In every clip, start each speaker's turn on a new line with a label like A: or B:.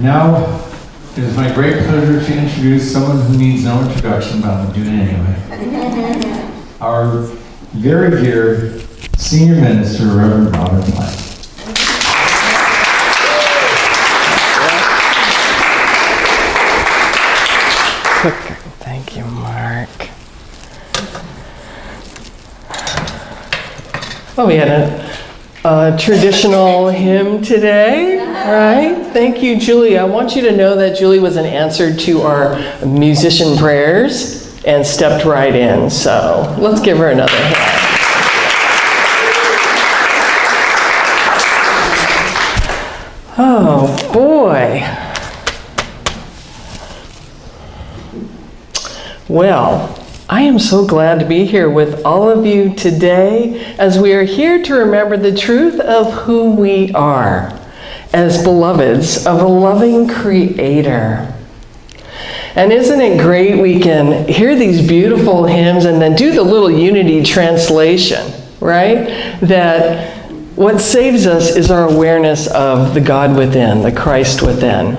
A: Now, it is my great pleasure to introduce someone who needs no introduction, but I'm doing it anyway. Our very dear Senior Minister, Reverend Robyn Plante.
B: Thank you, Mark. Well, we had a traditional hymn today, right? Thank you, Julie. I want you to know that Julie was an answer to our musician prayers and stepped right in. So let's give her another hand. Oh, boy. Well, I am so glad to be here with all of you today as we are here to remember the truth of who we are as beloveds of a loving Creator. And isn't it great we can hear these beautiful hymns and then do the little unity translation, right? That what saves us is our awareness of the God within, the Christ within.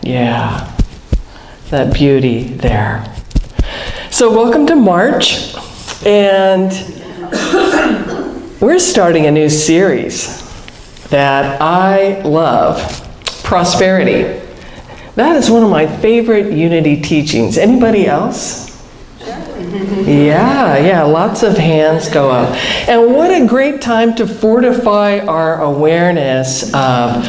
B: Yeah, that beauty there. So welcome to March, and we're starting a new series that I love, Prosperity. That is one of my favorite unity teachings. Anybody else? Yeah, lots of hands go up. And what a great time to fortify our awareness of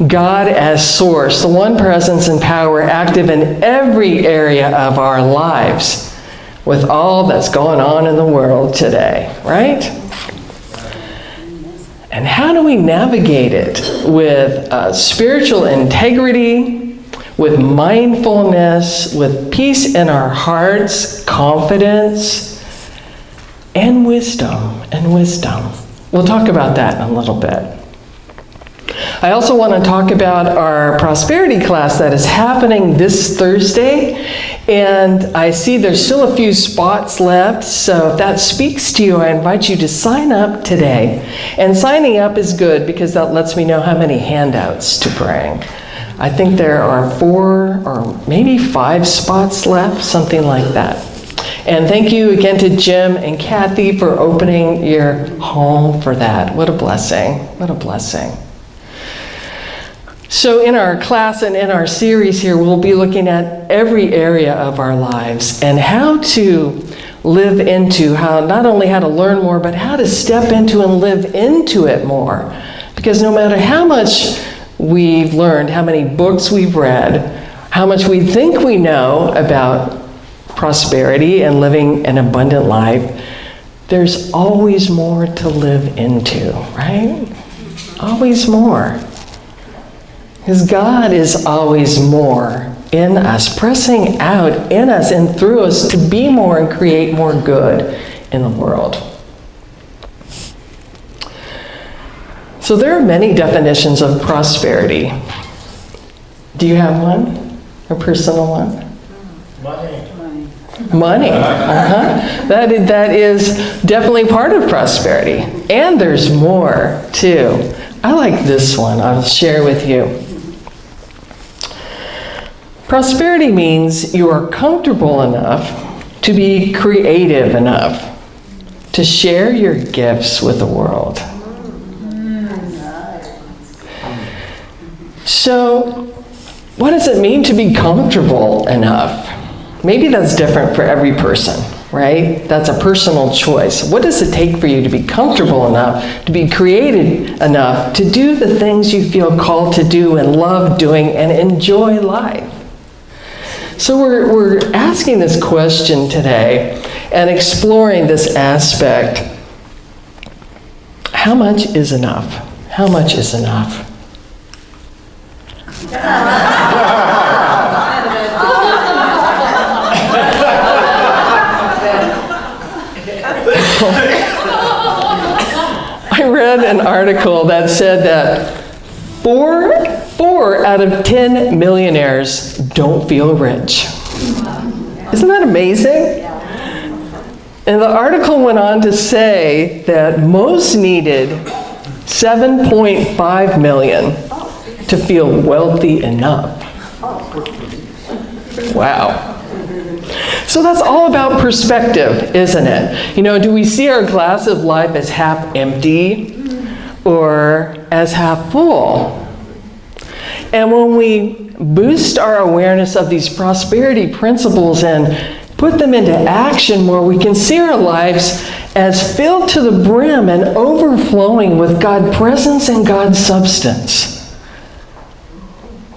B: God as source, the one presence and power active in every area of our lives, with all that's going on in the world today, right? And how do we navigate it with spiritual integrity, with mindfulness, with peace in our hearts, confidence, and wisdom, We'll talk about that in a little bit. I also want to talk about our prosperity class that is happening this Thursday. And I see there's still a few spots left, so if that speaks to you, I invite you to sign up today. And signing up is good because that lets me know how many handouts to bring. I think there are 4 or maybe 5 spots left, something like that. And thank you again to Jim and Kathy for opening your home for that. What a blessing. What a blessing. So in our class and in our series here, we'll be looking at every area of our lives and how to live into, not only how to learn more, but how to step into and live into it more. Because no matter how much we've learned, how many books we've read, how much we think we know about prosperity and living an abundant life, there's always more to live into, right? Always more. Because God is always more in us, pressing out in us and through us to be more and create more good in the world. So there are many definitions of prosperity. Do you have one? A personal one? Money. That is definitely part of prosperity. And there's more, too. I like this one. I'll share with you. Prosperity means you are comfortable enough to be creative enough to share your gifts with the world. So, what does it mean to be comfortable enough? Maybe that's different for every person, right? That's a personal choice. What does it take for you to be comfortable enough, to be creative enough, to do the things you feel called to do and love doing and enjoy life? So we're asking this question today and exploring this aspect. How much is enough? How much is enough? I read an article that said that 4 out of 10 millionaires don't feel rich. Isn't that amazing? And the article went on to say that most needed $7.5 million to feel wealthy enough. Wow. So that's all about perspective, isn't it? You know, do we see our glass of life as half empty or as half full? And when we boost our awareness of these prosperity principles and put them into action more, we can see our lives as filled to the brim and overflowing with God's presence and God's substance.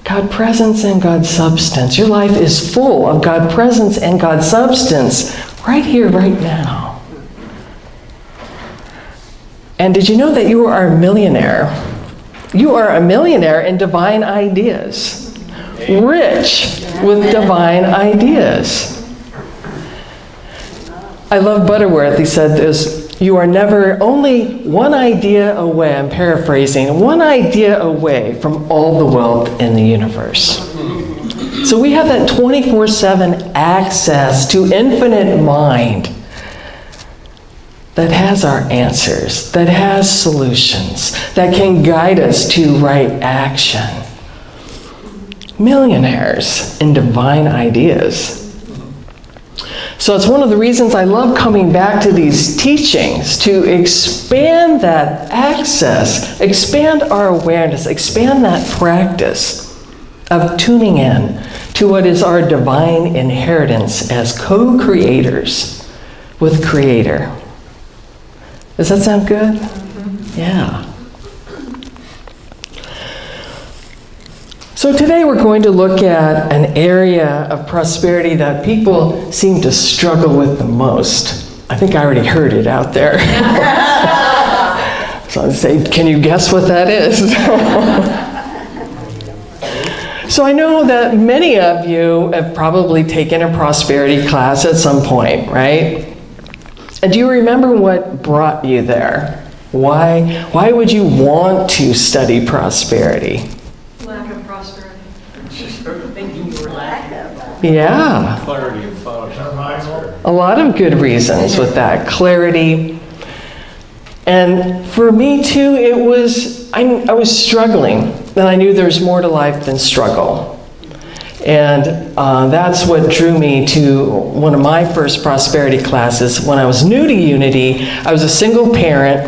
B: God's presence and God's substance. Your life is full of God's presence and God's substance right here, right now. And did you know that you are a millionaire? You are a millionaire in divine ideas. Rich with divine ideas. I love Butterworth. He said this, you are never only one idea away, I'm paraphrasing, one idea away from all the wealth in the universe. So we have that 24/7 access to infinite mind that has our answers, that has solutions, that can guide us to right action. Millionaires in divine ideas. So it's one of the reasons I love coming back to these teachings, to expand that access, expand our awareness, expand that practice of tuning in to what is our divine inheritance as co-creators with Creator. Does that sound good? Yeah. So today we're going to look at an area of prosperity that people seem to struggle with the most. I think I already heard it out there. So I say, can you guess what that is? So I know that many of you have probably taken a prosperity class at some point, right? And do you remember what brought you there? Why would you want to study prosperity?
C: Lack of prosperity.
B: Yeah.
D: Clarity of thought.
B: A lot of good reasons with that. Clarity. And for me too, it was, I was struggling. And I knew there's more to life than struggle. And that's what drew me to one of my first prosperity classes. When I was new to Unity, I was a single parent.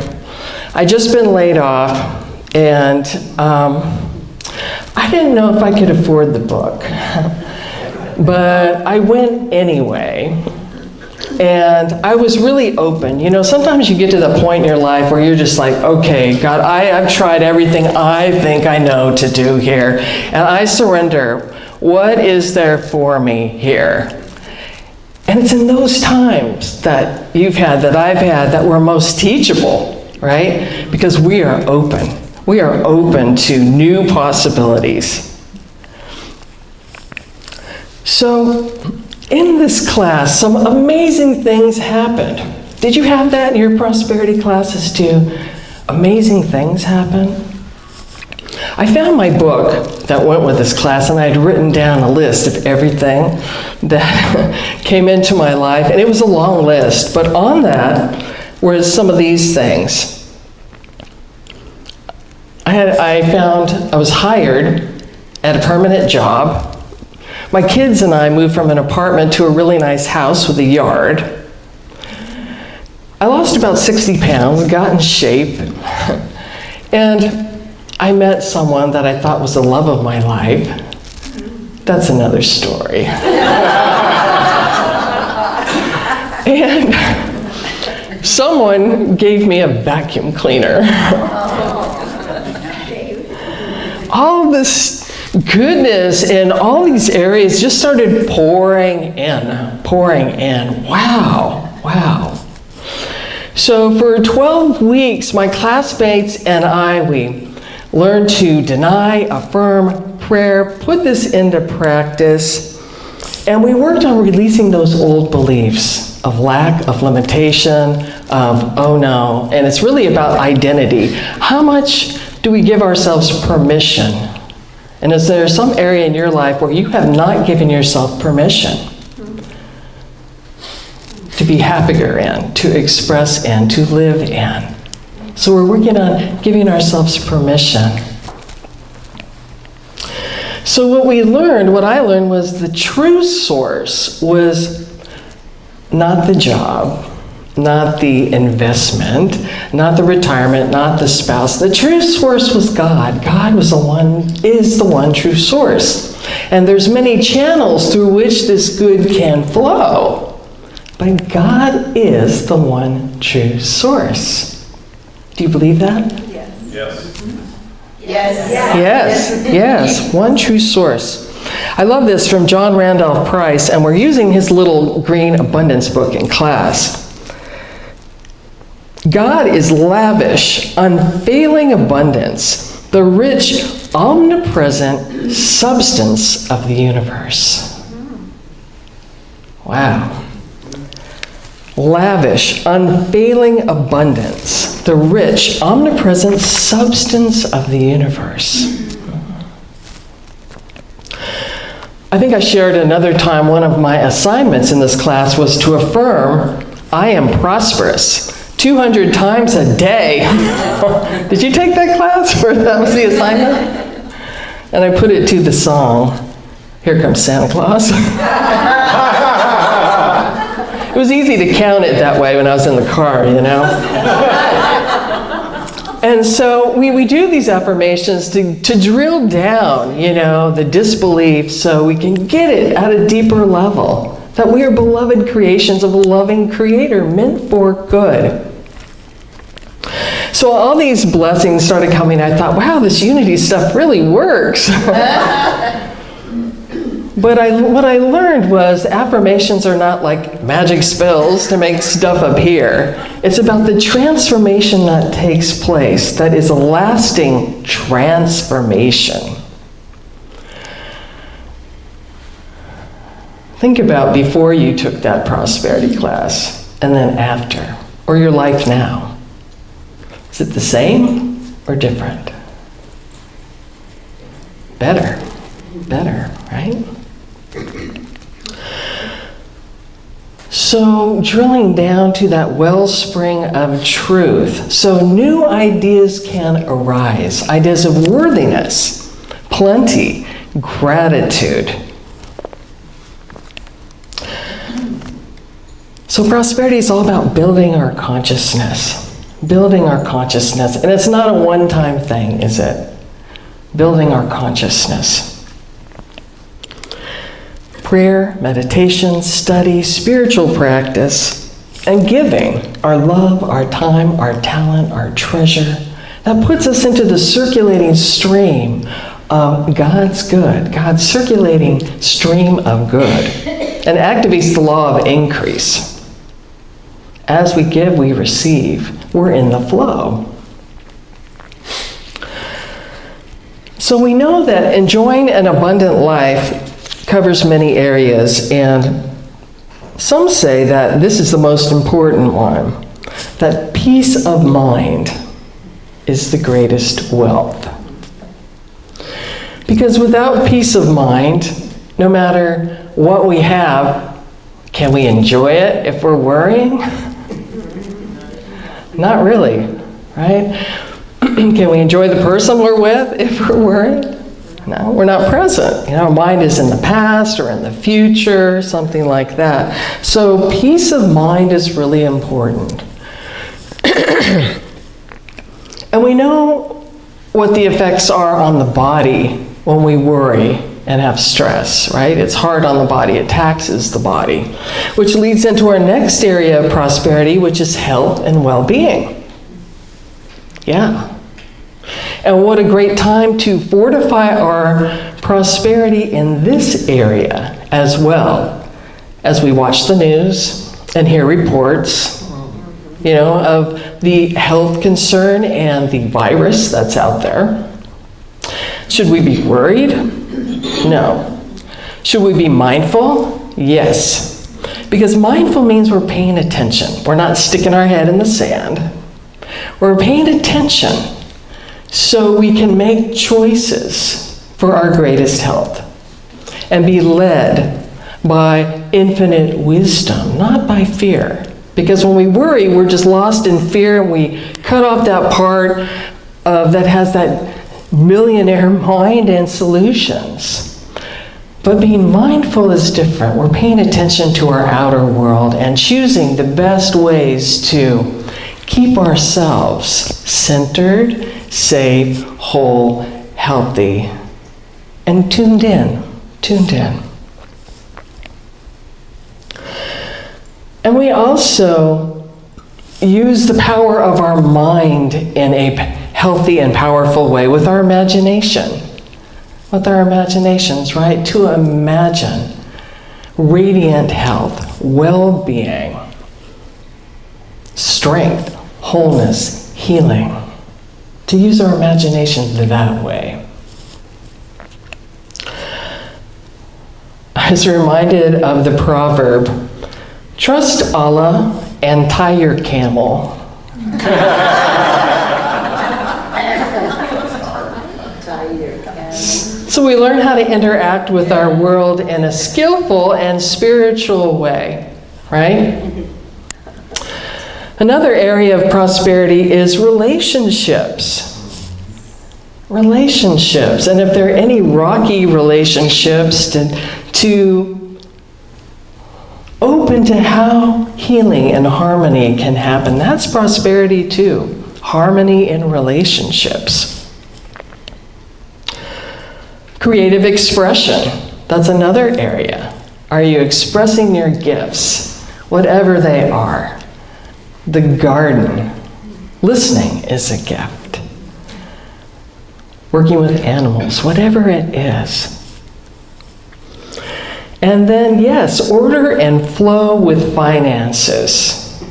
B: I'd just been laid off. And I didn't know if I could afford the book. But I went anyway. And I was really open. You know, sometimes you get to the point in your life where you're just like, okay, God, I've tried everything I think I know to do here. And I surrender. What is there for me here? And it's in those times that you've had, that I've had, that we're most teachable, right? Because we are open. We are open to new possibilities. So, in this class, some amazing things happened. Did you have that in your prosperity classes too? Amazing things happen? I found my book that went with this class, and I had written down a list of everything that came into my life, and it was a long list, but on that were some of these things. I was hired at a permanent job. My kids and I moved from an apartment to a really nice house with a yard. I lost about 60 pounds, got in shape, and I met someone that I thought was the love of my life. That's another story. And someone gave me a vacuum cleaner. All this goodness in all these areas just started pouring in. Wow. So for 12 weeks, my classmates and I, we learned to deny, affirm, prayer, put this into practice, and we worked on releasing those old beliefs of lack, of limitation, of oh no, and it's really about identity. How much do we give ourselves permission? And is there some area in your life where you have not given yourself permission to be happier in, to express in, to live in? So we're working on giving ourselves permission. So what I learned was the true source was not the job, not the investment, not the retirement, not the spouse. The true source was God. God is the one true source. And there's many channels through which this good can flow. But God is the one true source. Do you believe that? Yes, one true source. I love this from John Randolph Price, and we're using his little green abundance book in class. God is lavish, unfailing abundance, the rich, omnipresent substance of the universe. Wow. Lavish, unfailing abundance, the rich, omnipresent substance of the universe. I think I shared another time one of my assignments in this class was to affirm, I am prosperous, 200 times a day. Did you take that class where that was the assignment? And I put it to the song, Here Comes Santa Claus. It was easy to count it that way when I was in the car, you know. And so we do these affirmations to drill down, you know, the disbelief so we can get it at a deeper level. That we are beloved creations of a loving Creator meant for good. So all these blessings started coming. I thought, wow, this unity stuff really works. But what I learned was affirmations are not like magic spells to make stuff appear. It's about the transformation that takes place, that is a lasting transformation. Think about before you took that prosperity class, and then after, or your life now. Is it the same or different? Better, right? So drilling down to that wellspring of truth, so new ideas can arise, ideas of worthiness, plenty, gratitude. So prosperity is all about building our consciousness, and it's not a one-time thing, is it? Building our consciousness. Prayer, meditation, study, spiritual practice, and giving our love, our time, our talent, our treasure. That puts us into the circulating stream of God's good, God's circulating stream of good, and activates the law of increase. As we give, we receive. We're in the flow. So we know that enjoying an abundant life covers many areas, and some say that this is the most important one, that peace of mind is the greatest wealth. Because without peace of mind, no matter what we have, can we enjoy it if we're worrying? Not really, right? Can we enjoy the person we're with if we're worried? No, we're not present. You know, our mind is in the past or in the future, something like that. So peace of mind is really important. And we know what the effects are on the body when we worry and have stress, right? It's hard on the body. It taxes the body, which leads into our next area of prosperity, which is health and well-being. Yeah. And what a great time to fortify our prosperity in this area as well, as we watch the news and hear reports, you know, of the health concern and the virus that's out there. Should we be worried? No. Should we be mindful? Yes. Because mindful means we're paying attention. We're not sticking our head in the sand. We're paying attention so we can make choices for our greatest health and be led by infinite wisdom, not by fear. Because when we worry, we're just lost in fear, and we cut off that part that has that millionaire mind and solutions. But being mindful is different. We're paying attention to our outer world and choosing the best ways to keep ourselves centered, safe, whole, healthy, and tuned in. And we also use the power of our mind in a healthy and powerful way with our imagination. With our imaginations, right? To imagine radiant health, well-being, strength, wholeness, healing. To use our imaginations that way. I was reminded of the proverb, trust Allah and tie your camel. So we learn how to interact with our world in a skillful and spiritual way, right? Another area of prosperity is relationships. Relationships. And if there are any rocky relationships, to open to how healing and harmony can happen. That's prosperity too. Harmony in relationships. Creative expression. That's another area. Are you expressing your gifts, whatever they are? The garden. Listening is a gift. Working with animals, whatever it is. And then, yes, order and flow with finances.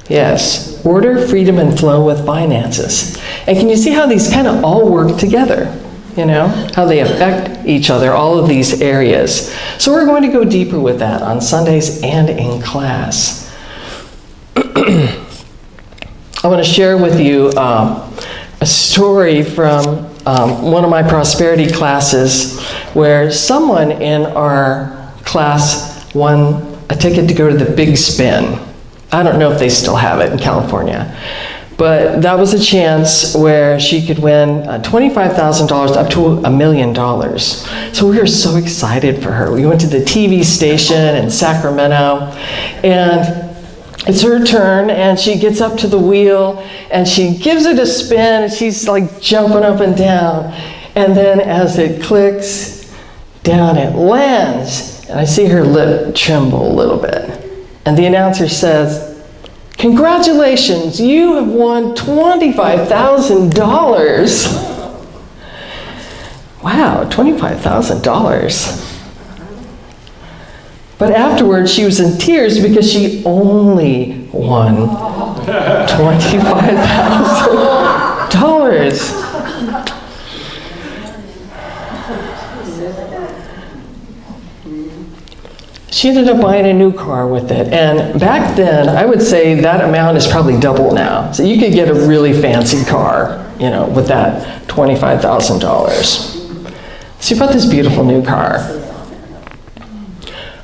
B: Yes, order, freedom, and flow with finances. And can you see how these kind of all work together? You know, how they affect each other, all of these areas. So we're going to go deeper with that on Sundays and in class. I want to share with you a story from one of my prosperity classes where someone in our class won a ticket to go to the Big Spin. I don't know if they still have it in California. But that was a chance where she could win $25,000 up to $1 million. So we were so excited for her. We went to the TV station in Sacramento, and it's her turn, and she gets up to the wheel, and she gives it a spin, and she's like jumping up and down. And then as it clicks down, it lands, and I see her lip tremble a little bit. And the announcer says, "Congratulations, you have won $25,000. Wow, $25,000. But afterwards, she was in tears because she only won $25,000. She ended up buying a new car with it. And back then, I would say that amount is probably double now. So you could get a really fancy car, you know, with that $25,000. She bought this beautiful new car.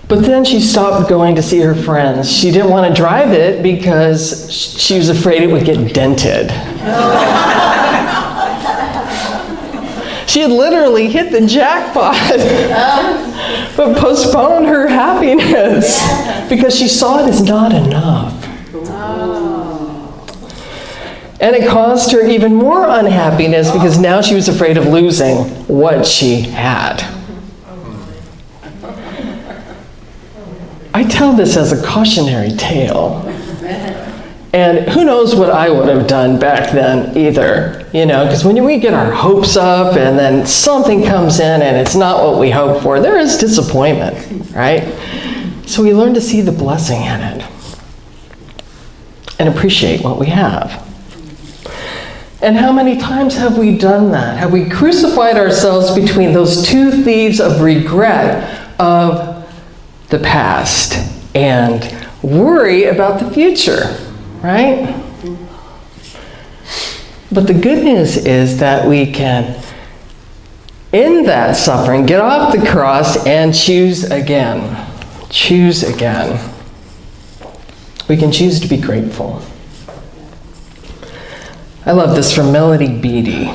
B: But then she stopped going to see her friends. She didn't want to drive it because she was afraid it would get dented. She had literally hit the jackpot, but postponed her happiness because she saw it as not enough. And it caused her even more unhappiness because now she was afraid of losing what she had. I tell this as a cautionary tale. And who knows what I would have done back then either, you know, because when we get our hopes up and then something comes in and it's not what we hoped for, there is disappointment, right? So we learn to see the blessing in it and appreciate what we have. And how many times have we done that? Have we crucified ourselves between those two thieves of regret of the past and worry about the future? Right? But the good news is that we can, in that suffering, get off the cross and choose again. Choose again. We can choose to be grateful. I love this from Melody Beattie.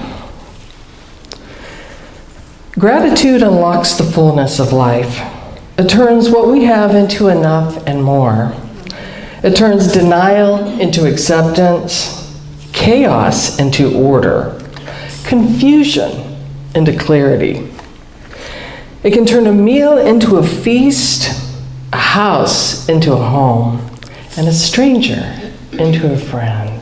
B: Gratitude unlocks the fullness of life. It turns what we have into enough and more. It turns denial into acceptance, chaos into order, confusion into clarity. It can turn a meal into a feast, a house into a home, and a stranger into a friend.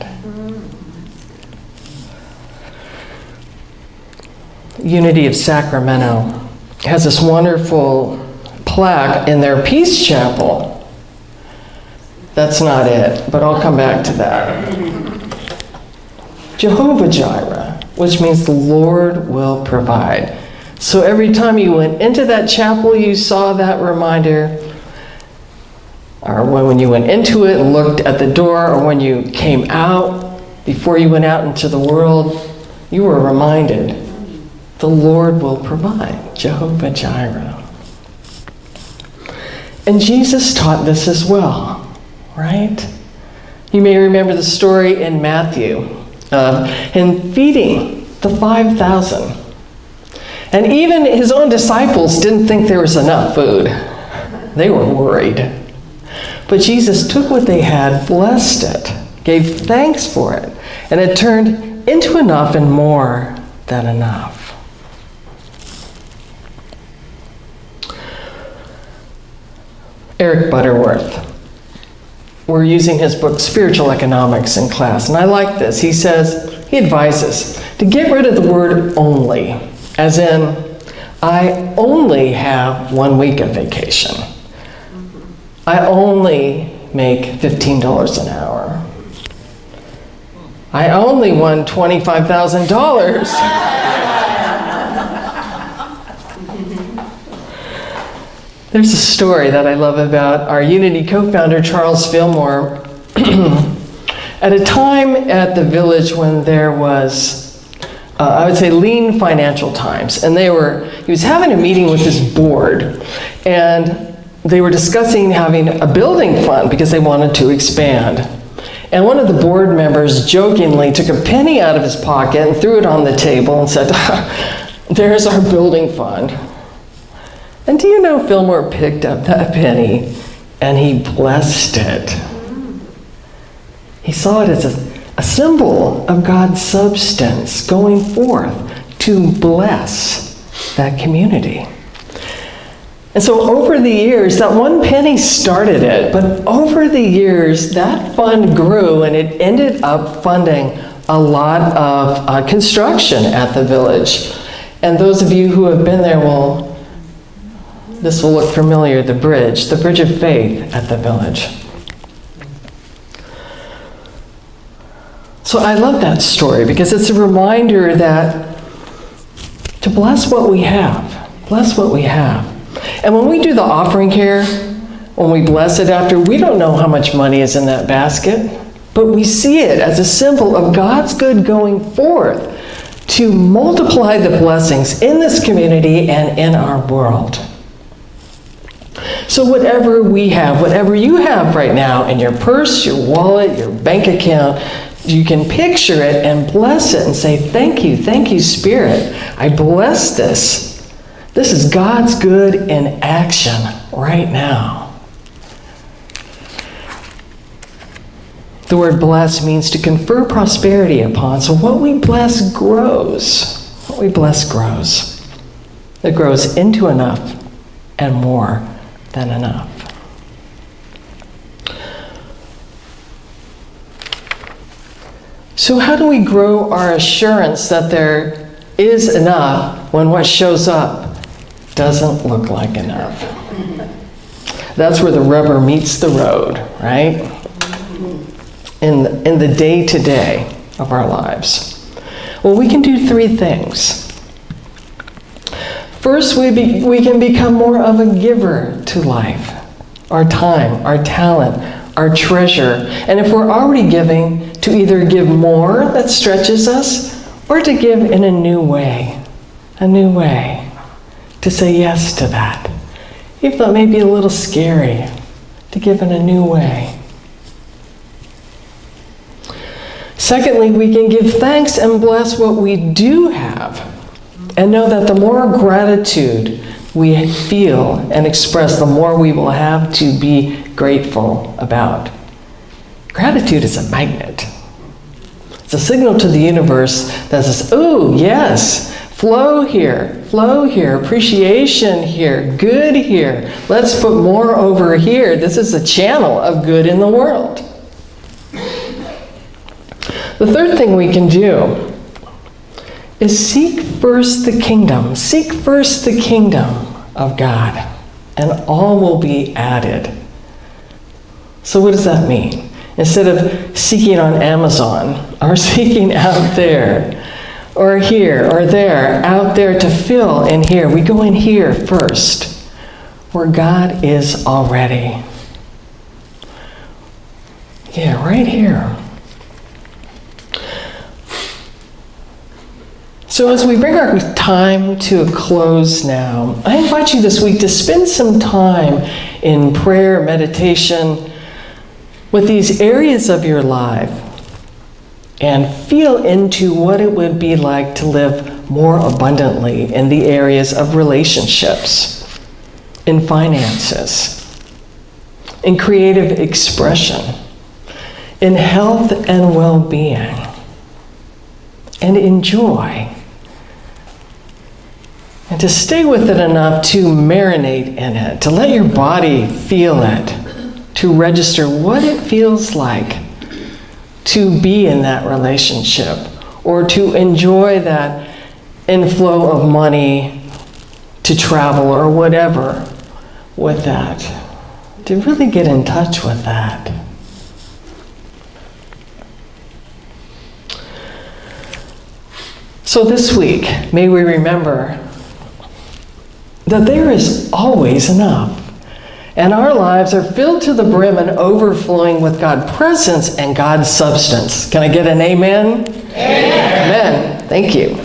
B: Unity of Sacramento has this wonderful plaque in their Peace Chapel. That's not it, but I'll come back to that. Jehovah Jireh, which means the Lord will provide. So every time you went into that chapel, you saw that reminder, or when you went into it and looked at the door, or when you came out, before you went out into the world, you were reminded, the Lord will provide, Jehovah Jireh. And Jesus taught this as well, right? You may remember the story in Matthew of him feeding the 5,000. And even his own disciples didn't think there was enough food. They were worried. But Jesus took what they had, blessed it, gave thanks for it, and it turned into enough and more than enough. Eric Butterworth. We're using his book, Spiritual Economics, in class, and I like this. He advises to get rid of the word only, as in, I only have 1 week of vacation. I only make $15 an hour. I only won $25,000. There's a story that I love about our Unity co-founder, Charles Fillmore. At a time at the village when there was, I would say, lean financial times, and he was having a meeting with his board, and they were discussing having a building fund because they wanted to expand. And one of the board members jokingly took a penny out of his pocket and threw it on the table and said, there's our building fund. And do you know Fillmore picked up that penny and he blessed it. He saw it as a symbol of God's substance going forth to bless that community. And so over the years, that 1 penny started it, but over the years, that fund grew and it ended up funding a lot of construction at the village. And those of you who have been there this will look familiar, the bridge of faith at the village. So I love that story because it's a reminder that to bless what we have, bless what we have. And when we do the offering here, when we bless it after, we don't know how much money is in that basket, but we see it as a symbol of God's good going forth to multiply the blessings in this community and in our world. So whatever we have, whatever you have right now in your purse, your wallet, your bank account, you can picture it and bless it and say, thank you, Spirit. I bless this. This is God's good in action right now. The word bless means to confer prosperity upon. So what we bless grows. What we bless grows. It grows into enough and more than enough. So how do we grow our assurance that there is enough when what shows up doesn't look like enough? That's where the rubber meets the road, right? In the day-to-day of our lives. Well, we can do 3 things. First, we can become more of a giver to life. Our time, our talent, our treasure. And if we're already giving, to either give more that stretches us or to give in a new way. A new way. To say yes to that. Even though it may be a little scary, to give in a new way. Secondly, we can give thanks and bless what we do have. And know that the more gratitude we feel and express, the more we will have to be grateful about. Gratitude is a magnet. It's a signal to the universe that says, oh, yes, flow here, appreciation here, good here. Let's put more over here. This is a channel of good in the world. The third thing we can do is seek first the kingdom. Seek first the kingdom of God, and all will be added. So what does that mean? Instead of seeking on Amazon, or seeking out there, or here, or there, out there to fill in here, we go in here first, where God is already. Yeah, right here. So as we bring our time to a close now, I invite you this week to spend some time in prayer, meditation, with these areas of your life, and feel into what it would be like to live more abundantly in the areas of relationships, in finances, in creative expression, in health and well-being, and in joy. And to stay with it enough to marinate in it, to let your body feel it, to register what it feels like to be in that relationship, or to enjoy that inflow of money, to travel or whatever with that. To really get in touch with that. So this week, may we remember that there is always enough. And our lives are filled to the brim and overflowing with God's presence and God's substance. Can I get an amen? Amen. Amen. Thank you.